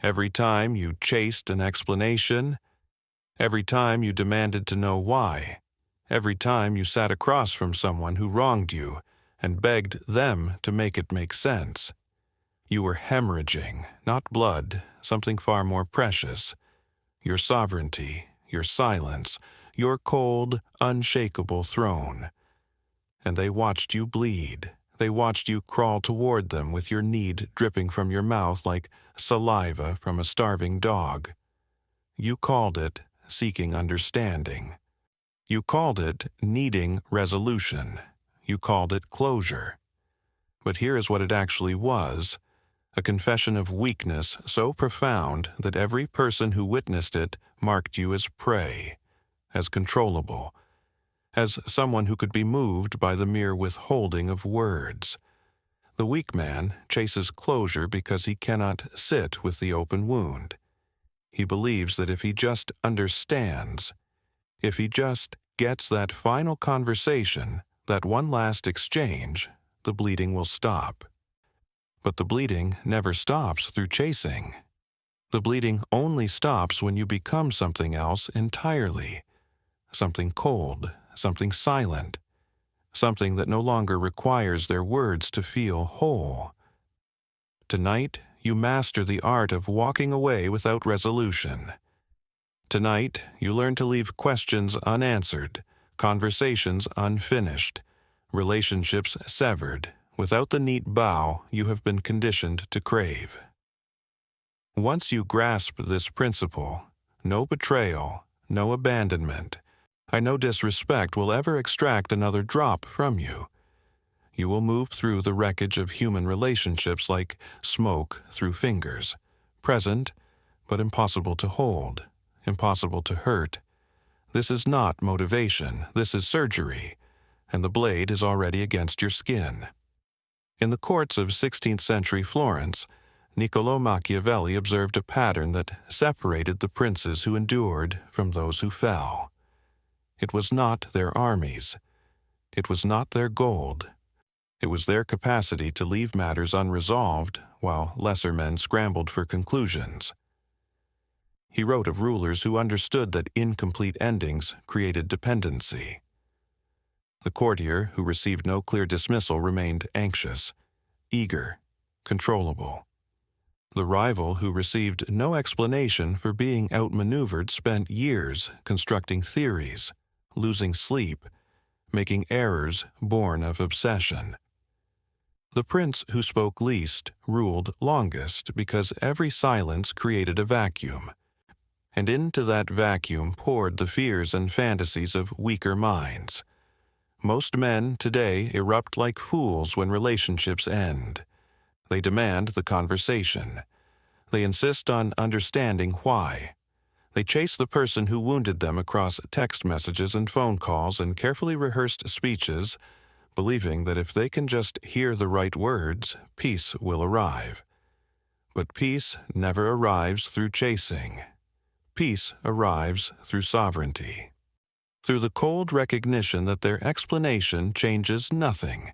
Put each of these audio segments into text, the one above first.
Every time you chased an explanation, every time you demanded to know why, every time you sat across from someone who wronged you and begged them to make it make sense, you were hemorrhaging, not blood, something far more precious, your sovereignty, your silence, your cold, unshakable throne. And they watched you bleed. They watched you crawl toward them with your need dripping from your mouth like saliva from a starving dog. You called it seeking understanding. You called it needing resolution. You called it closure. But here is what it actually was: a confession of weakness so profound that every person who witnessed it marked you as prey, as controllable, as someone who could be moved by the mere withholding of words. The weak man chases closure because he cannot sit with the open wound. He believes that if he just understands, if he just gets that final conversation, that one last exchange, the bleeding will stop. But the bleeding never stops through chasing. The bleeding only stops when you become something else entirely, something cold, something silent, something that no longer requires their words to feel whole. Tonight, you master the art of walking away without resolution. Tonight, you learn to leave questions unanswered, conversations unfinished, relationships severed, without the neat bow you have been conditioned to crave. Once you grasp this principle, no betrayal, no abandonment, no disrespect will ever extract another drop from you. You will move through the wreckage of human relationships like smoke through fingers, present, but impossible to hold, impossible to hurt. This is not motivation, this is surgery, and the blade is already against your skin. In the courts of 16th century Florence, Niccolò Machiavelli observed a pattern that separated the princes who endured from those who fell. It was not their armies. It was not their gold. It was their capacity to leave matters unresolved while lesser men scrambled for conclusions. He wrote of rulers who understood that incomplete endings created dependency. The courtier who received no clear dismissal remained anxious, eager, controllable. The rival who received no explanation for being outmaneuvered spent years constructing theories, losing sleep, making errors born of obsession. The prince who spoke least ruled longest because every silence created a vacuum, and into that vacuum poured the fears and fantasies of weaker minds. Most men today erupt like fools when relationships end. They demand the conversation. They insist on understanding why. They chase the person who wounded them across text messages and phone calls and carefully rehearsed speeches, believing that if they can just hear the right words, peace will arrive. But peace never arrives through chasing. Peace arrives through sovereignty, through the cold recognition that their explanation changes nothing,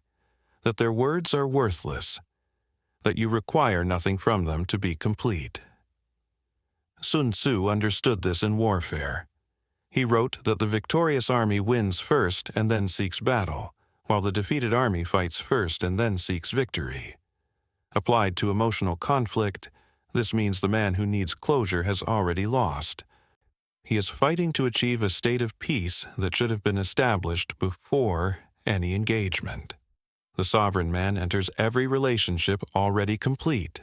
that their words are worthless, that you require nothing from them to be complete. Sun Tzu understood this in warfare. He wrote that the victorious army wins first and then seeks battle, while the defeated army fights first and then seeks victory. Applied to emotional conflict, this means the man who needs closure has already lost. He is fighting to achieve a state of peace that should have been established before any engagement. The sovereign man enters every relationship already complete,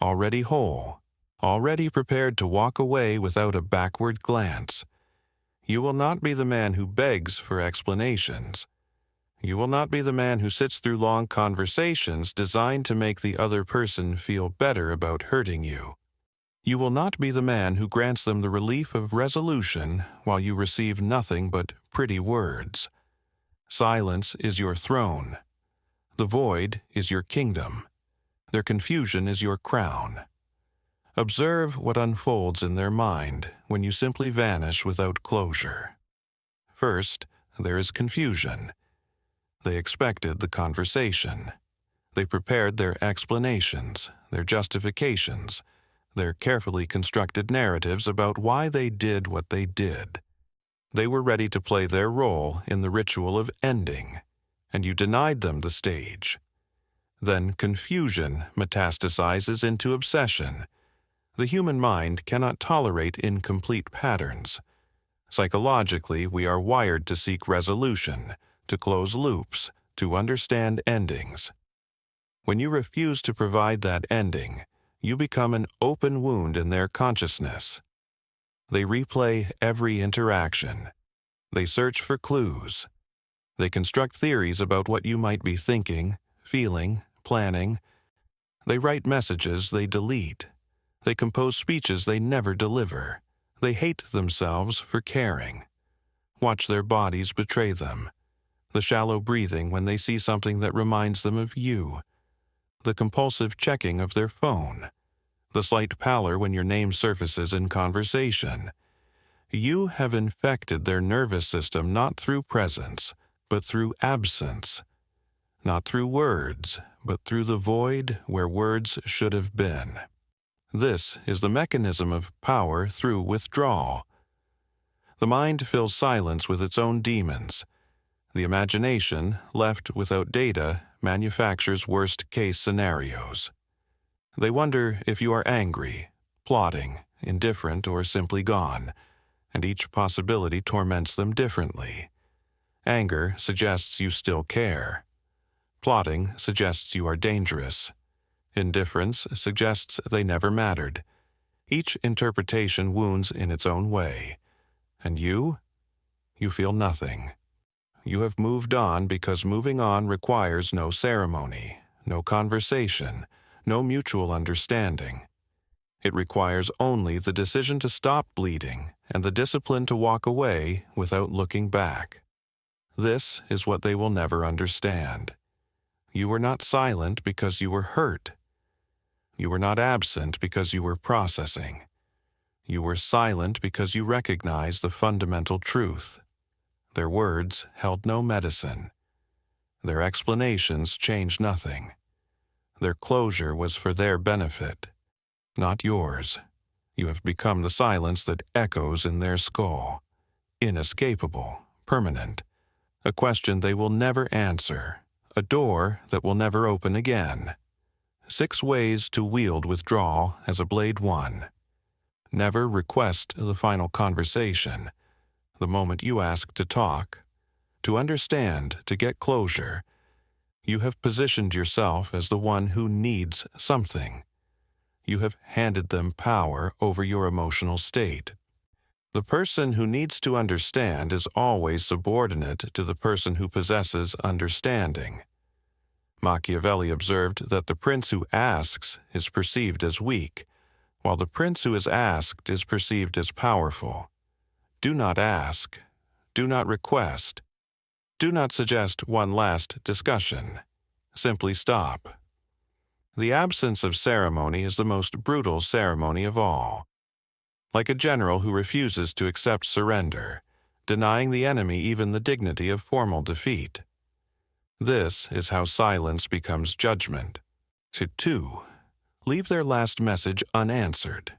already whole, already prepared to walk away without a backward glance. You will not be the man who begs for explanations. You will not be the man who sits through long conversations designed to make the other person feel better about hurting you. You will not be the man who grants them the relief of resolution while you receive nothing but pretty words. Silence is your throne. The void is your kingdom. Their confusion is your crown. Observe what unfolds in their mind when you simply vanish without closure. First, there is confusion. They expected the conversation. They prepared their explanations, their justifications, their carefully constructed narratives about why they did what they did. They were ready to play their role in the ritual of ending, and you denied them the stage. Then confusion metastasizes into obsession. The human mind cannot tolerate incomplete patterns. Psychologically, we are wired to seek resolution, to close loops, to understand endings. When you refuse to provide that ending, you become an open wound in their consciousness. They replay every interaction. They search for clues. They construct theories about what you might be thinking, feeling, planning. They write messages they delete. They compose speeches they never deliver. They hate themselves for caring. Watch their bodies betray them. The shallow breathing when they see something that reminds them of you. The compulsive checking of their phone. The slight pallor when your name surfaces in conversation. You have infected their nervous system not through presence, but through absence. Not through words, but through the void where words should have been. This is the mechanism of power through withdrawal. The mind fills silence with its own demons. The imagination, left without data, manufactures worst-case scenarios. They wonder if you are angry, plotting, indifferent, or simply gone, and each possibility torments them differently. Anger suggests you still care. Plotting suggests you are dangerous. Indifference suggests they never mattered. Each interpretation wounds in its own way. And you feel nothing. You have moved on because moving on requires no ceremony, no conversation, no mutual understanding. It requires only the decision to stop bleeding and the discipline to walk away without looking back. This is what they will never understand. You were not silent because you were hurt. You were not absent because you were processing. You were silent because you recognized the fundamental truth. Their words held no medicine. Their explanations changed nothing. Their closure was for their benefit, not yours. You have become the silence that echoes in their skull, inescapable, permanent, a question they will never answer, a door that will never open again. 6 ways to wield withdrawal as a blade 1. Never request the final conversation. The moment you ask to talk, to understand, to get closure, you have positioned yourself as the one who needs something. You have handed them power over your emotional state. The person who needs to understand is always subordinate to the person who possesses understanding. Machiavelli observed that the prince who asks is perceived as weak, while the prince who is asked is perceived as powerful. Do not ask. Do not request. Do not suggest one last discussion. Simply stop. The absence of ceremony is the most brutal ceremony of all. Like a general who refuses to accept surrender, denying the enemy even the dignity of formal defeat. This is how silence becomes judgment. 2. Leave their last message unanswered.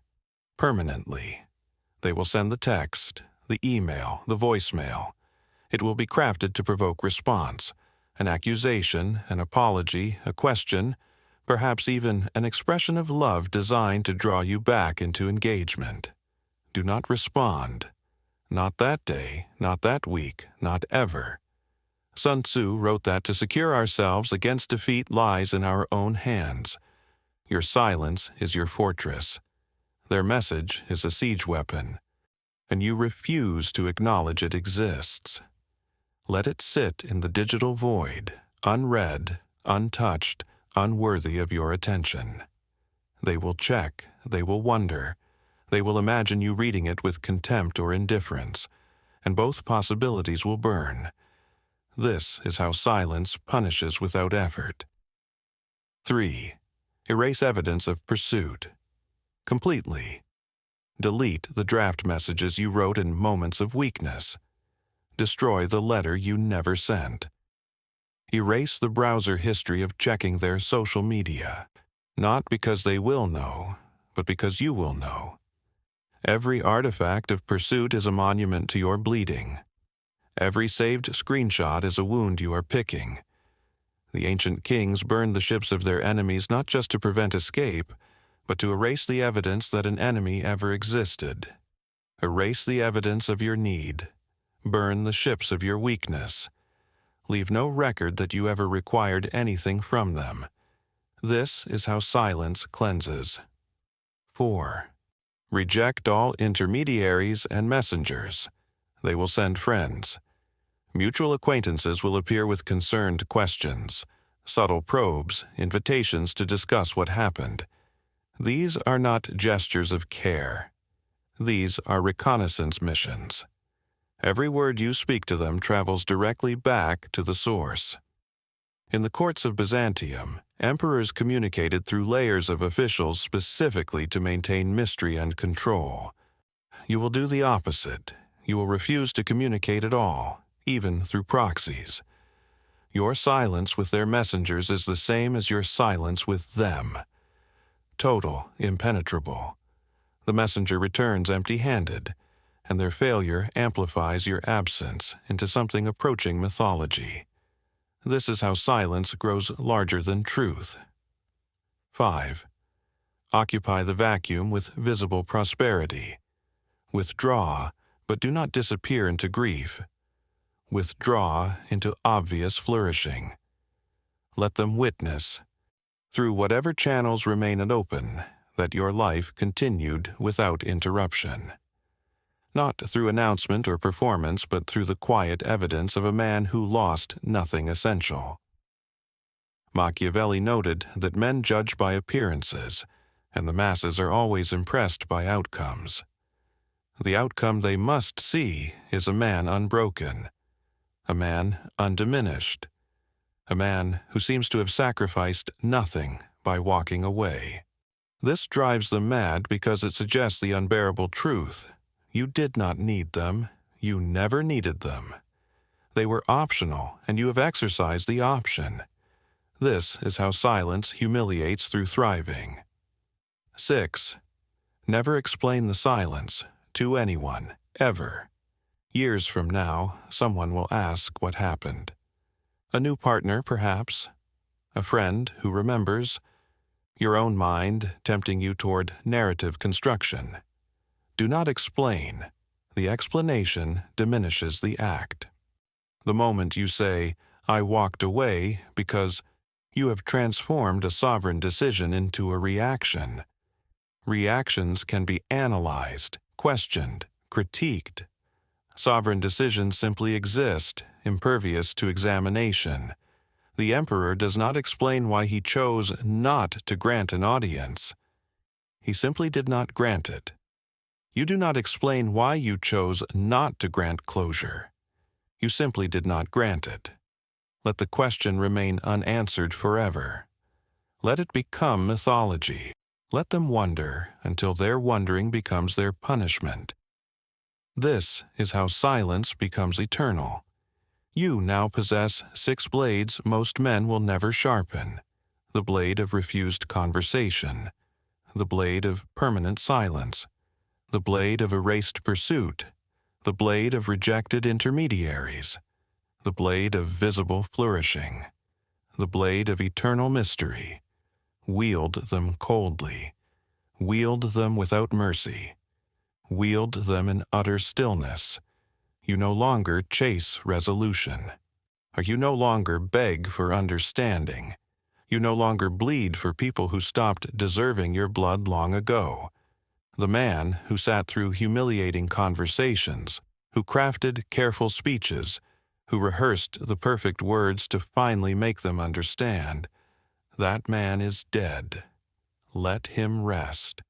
Permanently. They will send the text, the email, the voicemail. It will be crafted to provoke response, an accusation, an apology, a question, perhaps even an expression of love designed to draw you back into engagement. Do not respond. Not that day, not that week, not ever. Sun Tzu wrote that to secure ourselves against defeat lies in our own hands. Your silence is your fortress. Their message is a siege weapon, and you refuse to acknowledge it exists. Let it sit in the digital void, unread, untouched, unworthy of your attention. They will check, they will wonder, they will imagine you reading it with contempt or indifference, and both possibilities will burn. This is how silence punishes without effort. 3. Erase evidence of pursuit. Completely. Delete the draft messages you wrote in moments of weakness. Destroy the letter you never sent. Erase the browser history of checking their social media, not because they will know, but because you will know. Every artifact of pursuit is a monument to your bleeding. Every saved screenshot is a wound you are picking. The ancient kings burned the ships of their enemies not just to prevent escape, but to erase the evidence that an enemy ever existed. Erase the evidence of your need. Burn the ships of your weakness. Leave no record that you ever required anything from them. This is how silence cleanses. 4. Reject all intermediaries and messengers. They will send friends. Mutual acquaintances will appear with concerned questions, subtle probes, invitations to discuss what happened. These are not gestures of care. These are reconnaissance missions. Every word you speak to them travels directly back to the source. In the courts of Byzantium, emperors communicated through layers of officials specifically to maintain mystery and control. You will do the opposite. You will refuse to communicate at all, even through proxies. Your silence with their messengers is the same as your silence with them. Total, impenetrable. The messenger returns empty-handed, and their failure amplifies your absence into something approaching mythology. This is how silence grows larger than truth. 5. Occupy the vacuum with visible prosperity. Withdraw, but do not disappear into grief. Withdraw into obvious flourishing. Let them witness, through whatever channels remain open, that your life continued without interruption. Not through announcement or performance, but through the quiet evidence of a man who lost nothing essential. Machiavelli noted that men judge by appearances, and the masses are always impressed by outcomes. The outcome they must see is a man unbroken, a man undiminished, a man who seems to have sacrificed nothing by walking away. This drives them mad because it suggests the unbearable truth. You did not need them. You never needed them. They were optional, and you have exercised the option. This is how silence humiliates through thriving. 6. Never explain the silence to anyone, ever. Years from now, someone will ask what happened. A new partner, perhaps. A friend who remembers. Your own mind tempting you toward narrative construction. Do not explain. The explanation diminishes the act. The moment you say, "I walked away," because you have transformed a sovereign decision into a reaction. Reactions can be analyzed, questioned, critiqued. Sovereign decisions simply exist, impervious to examination. The emperor does not explain why he chose not to grant an audience. He simply did not grant it. You do not explain why you chose not to grant closure. You simply did not grant it. Let the question remain unanswered forever. Let it become mythology. Let them wonder until their wondering becomes their punishment. This is how silence becomes eternal. You now possess 6 blades most men will never sharpen. The blade of refused conversation. The blade of permanent silence. The blade of erased pursuit. The blade of rejected intermediaries. The blade of visible flourishing. The blade of eternal mystery. Wield them coldly. Wield them without mercy. Wield them in utter stillness. You no longer chase resolution. Or you no longer beg for understanding. You no longer bleed for people who stopped deserving your blood long ago. The man who sat through humiliating conversations, who crafted careful speeches, who rehearsed the perfect words to finally make them understand, that man is dead. Let him rest.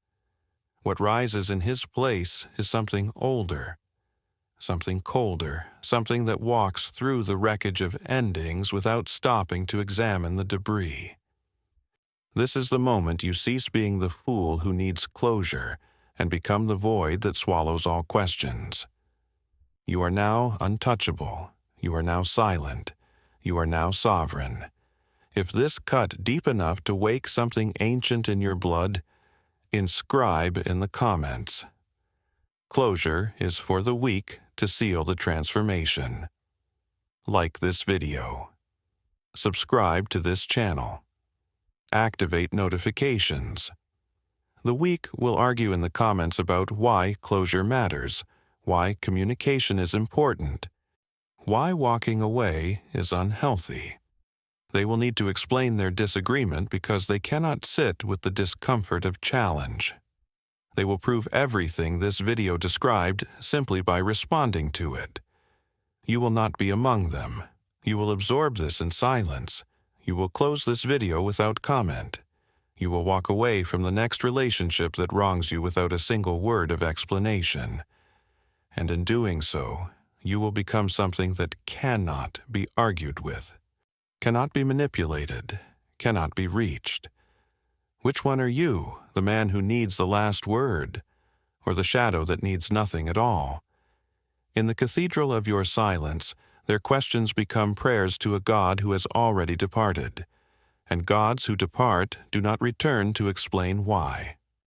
What rises in his place is something older, something colder, something that walks through the wreckage of endings without stopping to examine the debris. This is the moment you cease being the fool who needs closure and become the void that swallows all questions. You are now untouchable. You are now silent. You are now sovereign. If this cut deep enough to wake something ancient in your blood, Inscribe in the comments. Closure is for the weak to seal the transformation. Like this video. Subscribe to this channel. Activate notifications. The weak will argue in the comments about why closure matters, why communication is important, why walking away is unhealthy. They will need to explain their disagreement because they cannot sit with the discomfort of challenge. They will prove everything this video described simply by responding to it. You will not be among them. You will absorb this in silence. You will close this video without comment. You will walk away from the next relationship that wrongs you without a single word of explanation. And in doing so, you will become something that cannot be argued with, cannot be manipulated, cannot be reached. Which one are you, the man who needs the last word, or the shadow that needs nothing at all? In the cathedral of your silence, their questions become prayers to a God who has already departed, and gods who depart do not return to explain why.